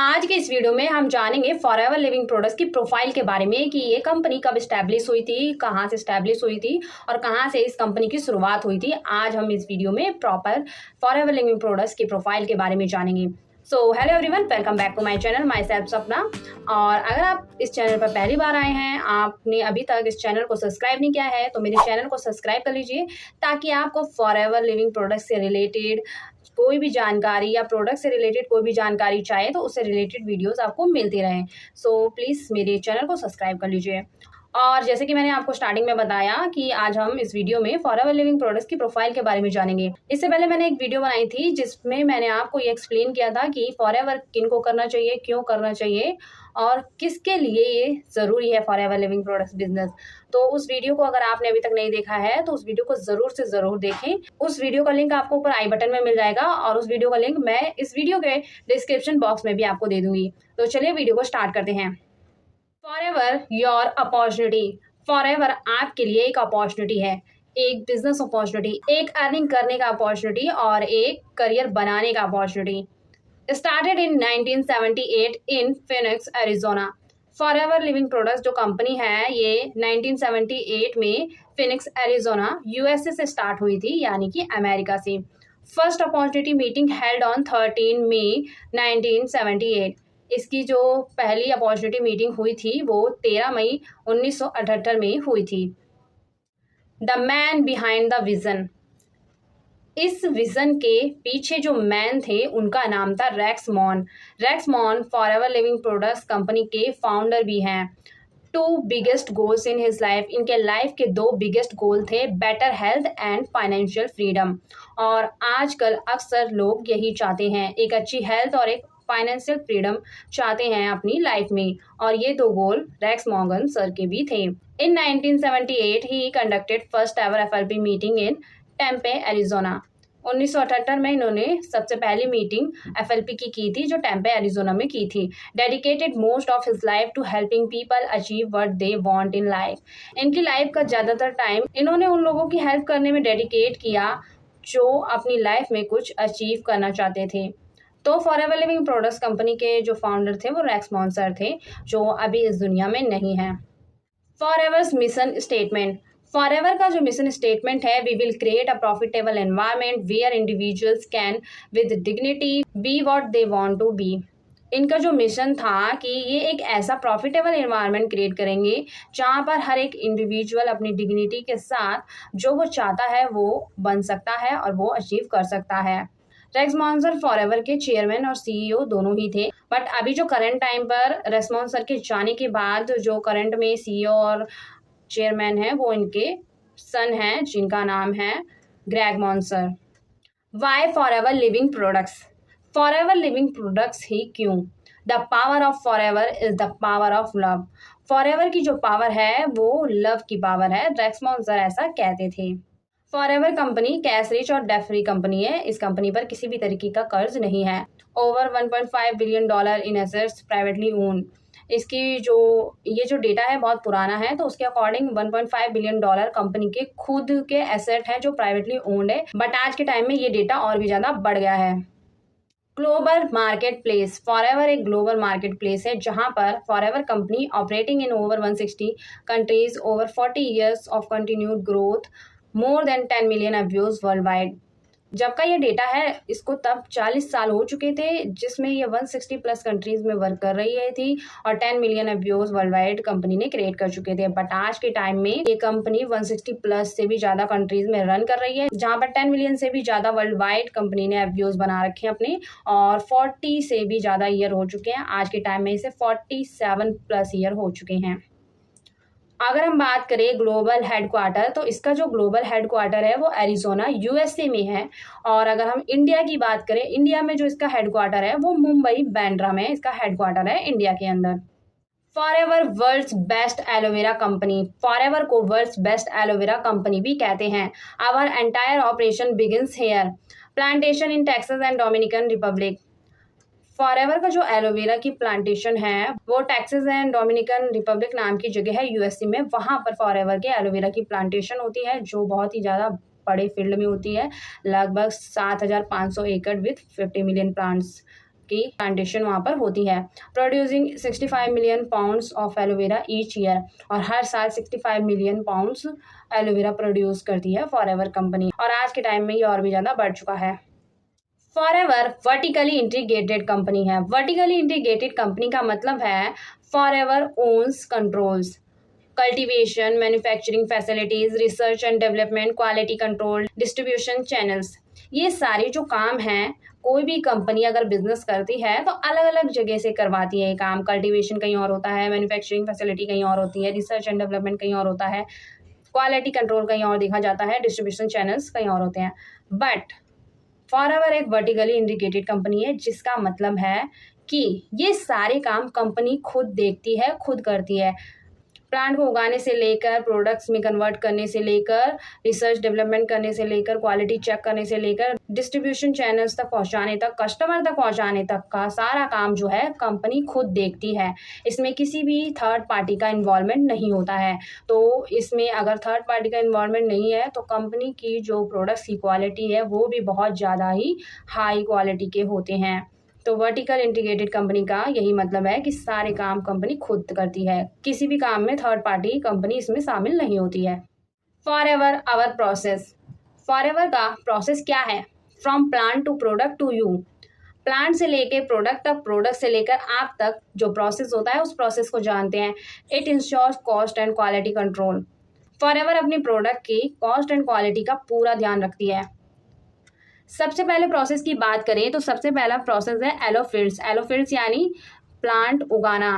आज के इस वीडियो में हम जानेंगे फॉरएवर लिविंग प्रोडक्ट्स की प्रोफाइल के बारे में कि ये कंपनी कब स्टैब्लिश हुई थी, कहाँ से स्टैब्लिश हुई थी और कहाँ से इस कंपनी की शुरुआत हुई थी। आज हम इस वीडियो में प्रॉपर फॉरएवर लिविंग प्रोडक्ट्स की प्रोफाइल के बारे में जानेंगे। So hello everyone, welcome back to my channel, myself Sapna. और अगर आप इस चैनल पर पहली बार आए हैं, आपने अभी तक इस चैनल को सब्सक्राइब नहीं किया है तो मेरे चैनल को सब्सक्राइब कर लीजिए ताकि आपको फॉरएवर लिविंग प्रोडक्ट्स से रिलेटेड कोई भी जानकारी या प्रोडक्ट से रिलेटेड कोई भी जानकारी चाहे तो उससे रिलेटेड वीडियोस आपको मिलती रहें। सो प्लीज़ मेरे चैनल को सब्सक्राइब कर लीजिए। और जैसे कि मैंने आपको स्टार्टिंग में बताया कि आज हम इस वीडियो में फॉरएवर लिविंग प्रोडक्ट्स की प्रोफाइल के बारे में जानेंगे। इससे पहले मैंने एक वीडियो बनाई थी जिसमें मैंने आपको ये एक्सप्लेन किया था कि फॉरएवर किन को करना चाहिए, क्यों करना चाहिए और किसके लिए ये ज़रूरी है फॉरएवर लिविंग प्रोडक्ट्स बिजनेस। तो उस वीडियो को अगर आपने अभी तक नहीं देखा है तो उस वीडियो को ज़रूर से ज़रूर देखें। उस वीडियो का लिंक आपको ऊपर आई बटन में मिल जाएगा और उस वीडियो का लिंक मैं इस वीडियो के डिस्क्रिप्शन बॉक्स में भी आपको दे दूंगी। तो चलिए वीडियो को स्टार्ट करते हैं। Forever your opportunity. फॉरएवर आपके लिए एक अपॉर्चुनिटी है, एक बिजनेस अपॉर्चुनिटी, एक अर्निंग करने का अपॉर्चुनिटी और एक करियर बनाने का opportunity. Started in 1978 in Phoenix Arizona. Forever living products जो कंपनी है ये 1978 में फिनिक्स एरिजोना यूएसए से स्टार्ट हुई थी, यानी कि अमेरिका से। First opportunity meeting held on 13 मई 1978। इसकी जो पहली अपॉर्चुनिटी मीटिंग हुई थी वो 13 मई 1978 में हुई थी। The man behind the vision. इस विजन के पीछे जो मैन थे उनका नाम था Rex Maughan. Rex Maughan forever living products company के फाउंडर भी हैं। Two biggest goals in his life. इनके लाइफ के दो बिगेस्ट गोल थे, better health and financial freedom. और आजकल अक्सर लोग यही चाहते हैं, एक अच्छी हेल्थ और एक फाइनेंशियल फ्रीडम चाहते हैं अपनी लाइफ में, और ये दो गोल रेक्स मॉर्गन सर के भी थे। In 1978 he conducted first ever FLP meeting in Tempe Arizona. 1978 में इन्होंने सबसे पहली मीटिंग एफएलपी की थी जो टेम्पे एरिजोना में की थी। Dedicated most of his life to helping people achieve what they want in life. इनकी लाइफ का ज़्यादातर टाइम इन्होंने उन लोगों की हेल्प करने में डेडिकेट किया जो अपनी लाइफ में कुछ अचीव करना चाहते थे। तो फॉरएवर लिविंग प्रोडक्ट्स कंपनी के जो फाउंडर थे वो रेक्स मॉन सर थे, जो अभी इस दुनिया में नहीं है। फॉरएवर्स मिशन स्टेटमेंट। फॉरएवर का जो मिशन स्टेटमेंट है, we will create a profitable environment where individuals can with dignity be what they want to be. इनका जो मिशन था कि ये एक ऐसा प्रॉफिटेबल एनवायरनमेंट क्रिएट करेंगे जहाँ पर हर एक इंडिविजुअल अपनी डिग्निटी के साथ जो वो चाहता है वो बन सकता है और वो अचीव कर सकता है। रेक्स मॉन सर फॉरएवर के चेयरमैन और सीईओ दोनों ही थे, बट अभी जो करंट टाइम पर रेक्स मॉन सर के जाने के बाद जो करंट में सीईओ और चेयरमैन है वो इनके सन हैं जिनका नाम है Gregg Maughan sir. Why forever living products. Forever living products ही क्यों? The power of forever is the power of love. Forever की जो पावर है वो लव की पावर है, रेक्स मॉन सर ऐसा कहते थे। फॉरएवर कंपनी कैश रिच और डेट फ्री कंपनी है। इस कंपनी पर किसी भी तरीके का कर्ज नहीं है। Over $1.5 billion in assets privately own. इसकी ये जो डेटा है बहुत पुराना है, तो उसके अकॉर्डिंग $1.5 बिलियन कंपनी के खुद के एसेट हैं जो प्राइवेटली ओन्ड है, बट आज के टाइम में ये डेटा और भी ज़्यादा बढ़ गया है। Global market place. फॉरएवर एक ग्लोबल मार्केट प्लेस है जहां पर forever company operating in over 160 countries, over 40 years of continued growth, more than 10 million views world wide. जब का ये डेटा है इसको तब 40 साल हो चुके थे जिसमें ये 160 प्लस कंट्रीज में वर्क कर रही थी और 10 million views world wide company ने क्रिएट कर चुके थे। बट आज के टाइम में ये कंपनी 160 प्लस से भी ज़्यादा कंट्रीज में रन कर रही है, जहाँ पर 10 मिलियन से भी ज़्यादा वर्ल्ड वाइड कंपनी ने व्यूज बना रखे हैं अपने, और 40 से भी ज़्यादा ईयर हो चुके हैं। आज के टाइम में इसे 47 प्लस ईयर हो चुके हैं। अगर हम बात करें ग्लोबल हेडक्वार्टर, तो इसका जो ग्लोबल हेडक्वार्टर है वो एरिजोना यूएसए में है। और अगर हम इंडिया की बात करें, इंडिया में जो इसका हेडक्वार्टर है वो मुंबई बांद्रा में इसका हेडक्वार्टर है इंडिया के अंदर। Forever world's best aloe vera company. Forever को वर्ल्ड्स बेस्ट एलोवेरा कंपनी भी कहते हैं। Our entire operation begins here plantation in Texas and Dominican Republic. Forever का जो एलोवेरा की प्लांटेशन है वो टेक्सास एंड डोमिनिकन रिपब्लिक नाम की जगह है यूएसए में, वहाँ पर फॉरएवर के एलोवेरा की प्लांटेशन होती है जो बहुत ही ज़्यादा बड़े फील्ड में होती है, लगभग 7,500 एकड़ विथ 50 मिलियन प्लांट्स की प्लांटेशन वहाँ पर होती है। Producing 65 million pounds of aloe vera each year, और हर साल 65 मिलियन पाउंड्स एलोवेरा प्रोड्यूस करती है फॉरएवर कंपनी, और आज के टाइम में ये और भी ज़्यादा बढ़ चुका है। फॉरएवर वर्टिकली इंटीग्रेटेड कंपनी है। वर्टिकली इंटीग्रेटेड कंपनी का मतलब है Forever owns controls cultivation, manufacturing facilities, research and development, quality control, distribution channels. ये सारे जो काम हैं, कोई भी कंपनी अगर बिजनेस करती है तो अलग अलग जगह से करवाती है ये काम। कल्टीवेशन कहीं और होता है, मैन्युफैक्चरिंग फैसिलिटी कहीं और होती है, रिसर्च एंड डेवलपमेंट कहीं और होता है, क्वालिटी कंट्रोल कहीं और देखा जाता है, डिस्ट्रीब्यूशन चैनल्स कहीं और होते हैं। बट फॉरएवर एक वर्टिकली इंटीग्रेटेड कंपनी है, जिसका मतलब है कि ये सारे काम कंपनी खुद देखती है, खुद करती है। प्लांट को उगाने से लेकर, प्रोडक्ट्स में कन्वर्ट करने से लेकर, रिसर्च डेवलपमेंट करने से लेकर, क्वालिटी चेक करने से लेकर, डिस्ट्रीब्यूशन चैनल्स तक पहुंचाने तक, कस्टमर तक पहुंचाने तक का सारा काम जो है कंपनी खुद देखती है। इसमें किसी भी थर्ड पार्टी का इन्वॉल्वमेंट नहीं होता है। तो इसमें अगर थर्ड पार्टी का इन्वॉल्वमेंट नहीं है तो कंपनी की जो प्रोडक्ट्स की क्वालिटी है वो भी बहुत ज़्यादा ही हाई क्वालिटी के होते हैं। तो वर्टिकल इंटीग्रेटेड कंपनी का यही मतलब है कि सारे काम कंपनी खुद करती है, किसी भी काम में थर्ड पार्टी कंपनी इसमें शामिल नहीं होती है। Forever our process. फॉरएवर का प्रोसेस क्या है? From plant to product to you. Plant से लेके प्रोडक्ट तक, प्रोडक्ट से लेकर आप तक जो प्रोसेस होता है उस प्रोसेस को जानते हैं। It ensures cost and quality control. Forever अपनी प्रोडक्ट की कॉस्ट एंड क्वालिटी का पूरा ध्यान रखती है। सबसे पहले प्रोसेस की बात करें तो सबसे पहला प्रोसेस है एलोफिल्स। एलोफिल्स यानी प्लांट उगाना,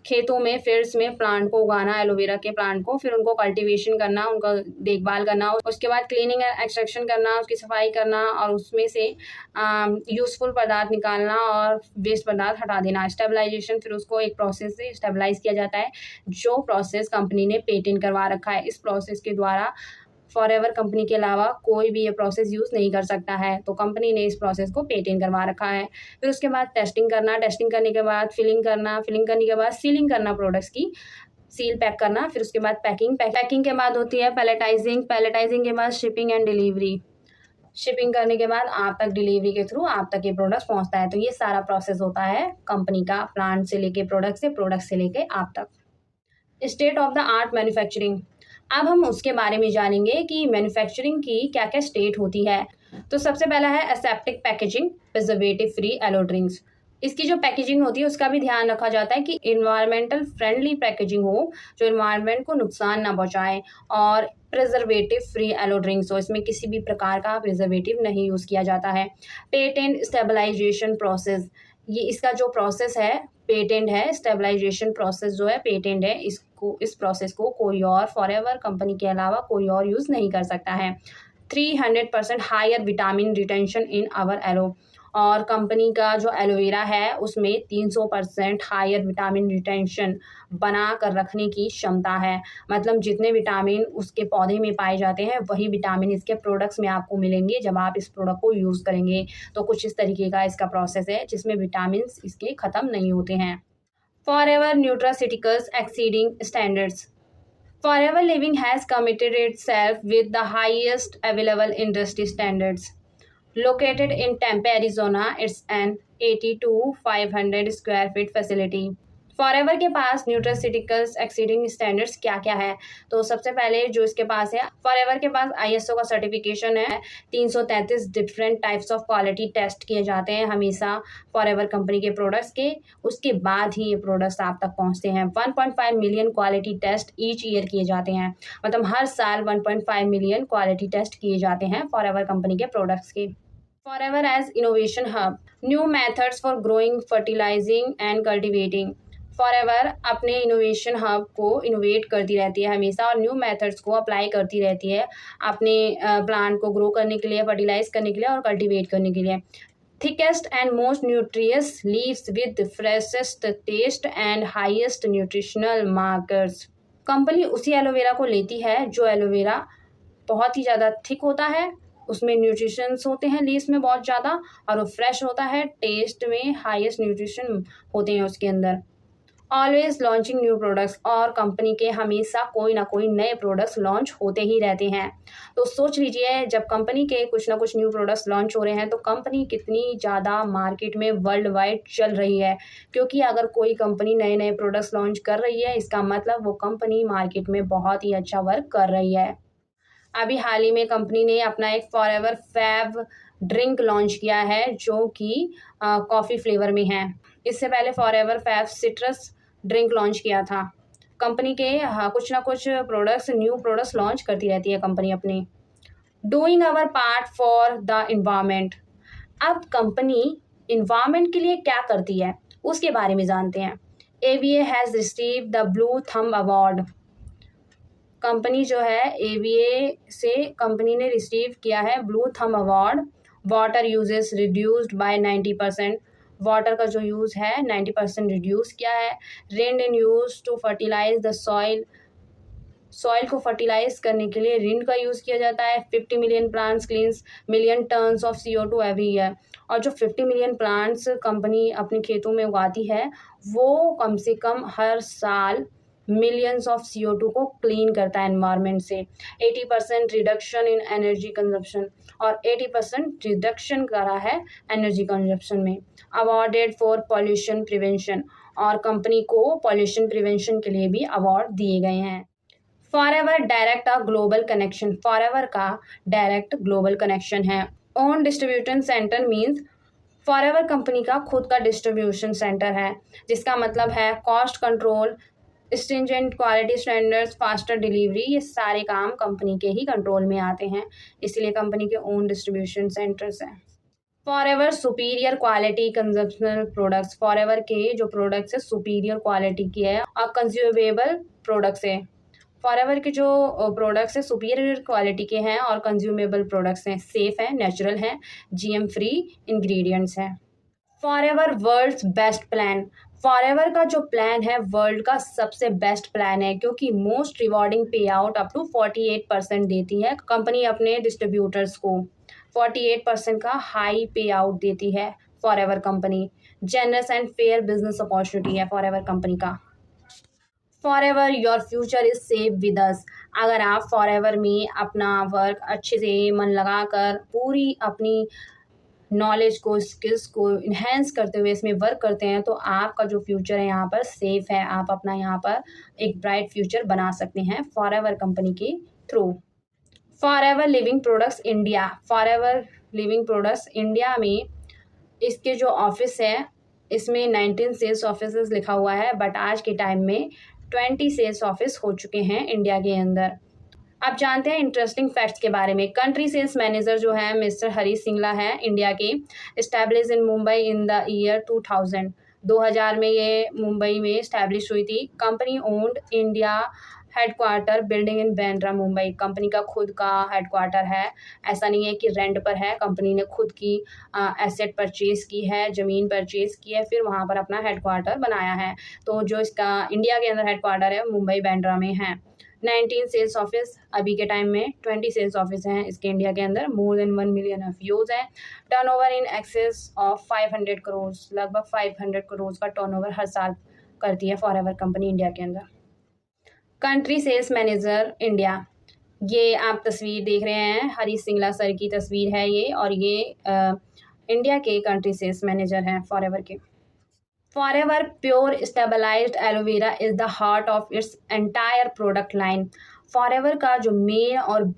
खेतों में, फील्ड्स में प्लांट को उगाना, एलोवेरा के प्लांट को, फिर उनको कल्टीवेशन करना, उनका देखभाल करना, उसके बाद क्लीनिंग एंड एक्सट्रैक्शन करना, उसकी सफाई करना और उसमें से यूजफुल पदार्थ निकालना और वेस्ट पदार्थ हटा देना, स्टेबलाइजेशन। फिर उसको एक प्रोसेस से स्टेबलाइज किया जाता है, जो प्रोसेस कंपनी ने पेटेंट करवा रखा है। इस प्रोसेस के द्वारा फॉरएवर कंपनी के अलावा कोई भी ये प्रोसेस यूज़ नहीं कर सकता है, तो कंपनी ने इस प्रोसेस को पेटेंट करवा रखा है। फिर उसके बाद टेस्टिंग करना, टेस्टिंग करने के बाद फिलिंग करना, फिलिंग करने के बाद सीलिंग करना, प्रोडक्ट्स की सील पैक करना, फिर उसके बाद पैकिंग, पैकिंग के बाद होती है पैलेटाइजिंग, पैलेटाइजिंग के बाद शिपिंग एंड डिलीवरी, शिपिंग करने के बाद आप तक डिलीवरी के थ्रू आप तक ये प्रोडक्ट्स पहुँचता है। तो ये सारा प्रोसेस होता है कंपनी का, प्लांट से लेके प्रोडक्ट से लेके आप तक। State of the art manufacturing. अब हम उसके बारे में जानेंगे कि मैन्युफैक्चरिंग की क्या क्या स्टेट होती है। तो सबसे पहला है aseptic packaging, preservative free aloe drinks. इसकी जो पैकेजिंग होती है उसका भी ध्यान रखा जाता है कि इन्वायरमेंटल फ्रेंडली पैकेजिंग हो, जो इन्वायरमेंट को नुकसान ना पहुंचाए, और प्रिजर्वेटिव फ्री एलो ड्रिंक्स हो, इसमें किसी भी प्रकार का प्रिजर्वेटिव नहीं यूज़ किया जाता है। पेटेंट स्टेबलाइजेशन प्रोसेस, ये इसका जो प्रोसेस है पेटेंट है। स्टेबलाइजेशन प्रोसेस जो है पेटेंट है, इस प्रोसेस को कोई और फॉरएवर कंपनी के अलावा कोई और यूज़ नहीं कर सकता है। 300% higher vitamin retention in our aloe, और कंपनी का जो एलोवेरा है उसमें 300% हायर विटामिन रिटेंशन बना कर रखने की क्षमता है। मतलब जितने विटामिन उसके पौधे में पाए जाते हैं वही विटामिन इसके प्रोडक्ट्स में आपको मिलेंगे जब आप इस प्रोडक्ट को यूज़ करेंगे। तो कुछ इस तरीके का इसका प्रोसेस है जिसमें विटामिन इसके ख़त्म नहीं होते हैं। Forever nutraceuticals exceeding standards. Forever Living has committed itself with the highest available industry standards. Located in Tempe, Arizona, it's an 80 to 500 square feet facility. Forever के पास न्यूट्रास्यूटिकल्स एक्सीडिंग स्टैंडर्ड्स क्या क्या है? तो सबसे पहले जो इसके पास है, फॉरएवर के पास ISO का सर्टिफिकेशन है। 333 different types of quality test किए जाते हैं हमेशा फॉरएवर कंपनी के प्रोडक्ट्स के, उसके बाद ही ये प्रोडक्ट्स आप तक पहुंचते हैं। 1.5 million quality test each year किए जाते हैं, मतलब हर साल 1.5 मिलियन क्वालिटी टेस्ट किए जाते हैं फॉरएवर कंपनी के प्रोडक्ट्स के। Forever as innovation hub, new methods for growing, fertilizing and cultivating. Forever अपने इनोवेशन हब को इनोवेट करती रहती है हमेशा, और न्यू मेथड्स को अप्लाई करती रहती है अपने प्लांट को ग्रो करने के लिए, फर्टिलाइज करने के लिए और कल्टिवेट करने के लिए। Thickest and most nutritious leaves with freshest taste and highest nutritional markers. Company उसी एलोवेरा को लेती है जो एलोवेरा बहुत ही ज़्यादा थिक होता है, उसमें न्यूट्रिशंस होते हैं लीव्स में बहुत ज़्यादा, और वो फ्रेश होता है, टेस्ट में हाईएस्ट न्यूट्रिशन होते हैं उसके अंदर। ऑलवेज लॉन्चिंग न्यू प्रोडक्ट्स, और कंपनी के हमेशा कोई ना कोई नए प्रोडक्ट्स लॉन्च होते ही रहते हैं। तो सोच लीजिए, जब कंपनी के कुछ ना कुछ न्यू प्रोडक्ट्स लॉन्च हो रहे हैं तो कंपनी कितनी ज़्यादा मार्केट में वर्ल्ड वाइड चल रही है। क्योंकि अगर कोई कंपनी नए नए प्रोडक्ट्स लॉन्च कर रही है, इसका मतलब वो कंपनी मार्केट में बहुत ही अच्छा वर्क कर रही है। अभी हाल ही में कंपनी ने अपना एक फॉरएवर फैब ड्रिंक लॉन्च किया है, जो कि कॉफ़ी फ्लेवर में है। इससे पहले Forever Fab citrus drink launch किया था। कंपनी के कुछ ना कुछ प्रोडक्ट्स, न्यू प्रोडक्ट्स लॉन्च करती रहती है कंपनी अपनी। Doing our part for the environment. अब कंपनी इन्वायरमेंट के लिए क्या करती है उसके बारे में जानते हैं। AVA has receive the blue thumb award. Company जो है एवीए से कंपनी ने रिसीव किया है blue thumb award. Water uses reduced by 90%। Water का जो यूज़ है 90% रिड्यूस किया है। Rain and use to fertilize the soil. Soil को फर्टिलाइज करने के लिए रिन का यूज़ किया जाता है। 50 million plants cleans million tons of CO2 every year. और जो 50 मिलियन प्लांट्स कंपनी अपने खेतों में उगाती है, वो कम से कम हर साल मिलियंस ऑफ CO2 को क्लीन करता है एनवायरनमेंट से। 80% रिडक्शन इन एनर्जी कंजप्शन, और 80% रिडक्शन करा है एनर्जी कंजप्शन में। अवॉर्डेड फॉर पॉल्यूशन प्रिवेंशन, और कंपनी को पॉल्यूशन प्रिवेंशन के लिए भी अवार्ड दिए गए हैं। Forever direct a global connection. Forever का डायरेक्ट ग्लोबल कनेक्शन है। Own distribution centre means forever company का खुद का डिस्ट्रीब्यूशन सेंटर है, जिसका मतलब है cost control, stringent quality standards, faster delivery, ये सारे काम कंपनी के ही कंट्रोल में आते हैं, इसलिए कंपनी के ओन डिस्ट्रीब्यूशन सेंटर्स हैं। Forever superior quality consumptional products. Forever के जो प्रोडक्ट्स है सुपीरियर क्वालिटी की है और कंज्यूमेबल प्रोडक्ट्स है। फॉरएवर के जो प्रोडक्ट्स हैं सुपीरियर क्वालिटी के हैं और कंज्यूमेबल प्रोडक्ट्स हैं, सेफ हैं, नेचुरल हैं, GM फ्री इंग्रेडिएंट्स हैं। Forever world's best plan. Forever का जो प्लान है वर्ल्ड का सबसे बेस्ट प्लान है, क्योंकि मोस्ट रिवॉर्डिंग पे आउट अप टू 48% देती है कंपनी अपने डिस्ट्रीब्यूटर्स को। 48% का हाई पे आउट देती है forever company. Generous and fair business opportunity है फॉरएवर कंपनी का। Forever your future is safe with us. अगर आप फॉरएवर में अपना वर्क अच्छे से मन लगाकर पूरी अपनी नॉलेज को, स्किल्स को इन्हेंस करते हुए इसमें वर्क करते हैं, तो आपका जो फ्यूचर है यहाँ पर सेफ है। आप अपना यहाँ पर एक ब्राइट फ्यूचर बना सकते हैं फॉरएवर कंपनी के through. Forever living products India. Forever living products India में इसके जो ऑफिस है, इसमें 19 सेल्स ऑफिस लिखा हुआ है, बट आज के टाइम में 20 सेल्स ऑफिस हो चुके हैं इंडिया के अंदर। अब जानते हैं इंटरेस्टिंग फैक्ट्स के बारे में। कंट्री सेल्स मैनेजर जो है मिस्टर हरीश सिंगला है इंडिया के। Establish in Mumbai in the year 2000। 2000 में ये मुंबई में इस्टेब्लिश हुई थी। Company owned India headquarter building in Bandra Mumbai. Company का खुद का हेडक्वार्टर है, ऐसा नहीं है कि रेंट पर है। कंपनी ने खुद की एसेट परचेज की है, ज़मीन परचेज की है, फिर वहाँ पर अपना हेडक्वार्टर बनाया है। तो जो इसका इंडिया के अंदर हेडक्वार्टर है मुंबई बांद्रा में है। 19 सेल्स ऑफिस, अभी के टाइम में 20 सेल्स ऑफिस हैं इसके इंडिया के अंदर। मोर देन 1 मिलियन एफयूज है। Turnover in excess of 500 crore, लगभग 500 करोड़ का टर्नओवर हर साल करती है फॉरएवर कंपनी इंडिया के अंदर। कंट्री सेल्स मैनेजर इंडिया, ये आप तस्वीर देख रहे हैं, हरीश सिंगला सर की तस्वीर है ये, और ये इंडिया के कंट्री सेल्स मैनेजर हैं फॉरएवर के। Forever pure stabilized aloe vera is the heart of its entire product line. Forever का जो मेन और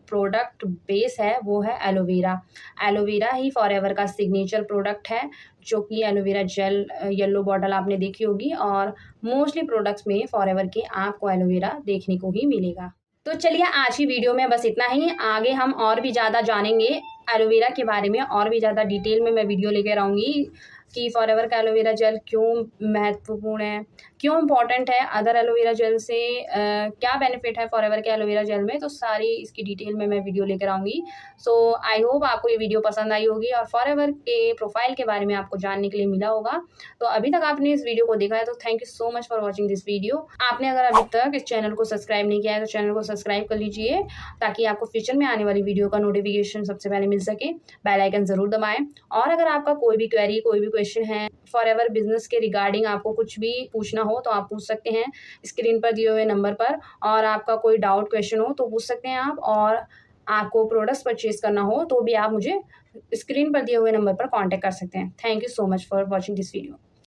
प्रोडक्ट बेस है वो है एलोवेरा। एलोवेरा ही फॉरएवर का सिग्नेचर प्रोडक्ट है, जो कि एलोवेरा जेल, येलो बॉटल आपने देखी होगी, और मोस्टली प्रोडक्ट्स में फॉरएवर के आपको एलोवेरा देखने को ही मिलेगा। तो चलिए आज की वीडियो में बस इतना ही। आगे हम और भी ज़्यादा जानेंगे एलोवेरा के बारे में, और भी ज़्यादा डिटेल में मैं वीडियो लेकर आऊँगी कि फॉरएवर का एलोवेरा जेल क्यों महत्वपूर्ण है, क्यों इम्पॉर्टेंट है अदर एलोवेरा जेल से, क्या बेनिफिट है फॉरएवर के एलोवेरा जेल में। तो सारी इसकी डिटेल में मैं वीडियो लेकर आऊँगी। सो आई होप आपको ये वीडियो पसंद आई होगी और फॉरएवर के प्रोफाइल के बारे में आपको जानने के लिए मिला होगा। तो अभी तक आपने इस वीडियो को देखा है तो thank you so much for watching this video. आपने अगर अभी तक इस चैनल को सब्सक्राइब नहीं किया है तो चैनल को सब्सक्राइब कर लीजिए, ताकि आपको फ्यूचर में आने वाली वीडियो का नोटिफिकेशन सबसे पहले मिल सके। बेल आइकन ज़रूर दबाएं। और अगर आपका कोई भी क्वेरी, कोई भी क्वेश्चन है फॉरएवर बिजनेस के रिगार्डिंग, आपको कुछ भी पूछना हो तो आप पूछ सकते हैं स्क्रीन पर दिए हुए नंबर पर, और आपका कोई डाउट क्वेश्चन हो तो पूछ सकते हैं आप, और आपको प्रोडक्ट्स परचेज करना हो तो भी आप मुझे स्क्रीन पर दिए हुए नंबर पर कॉन्टैक्ट कर सकते हैं। Thank you so much for watching this video.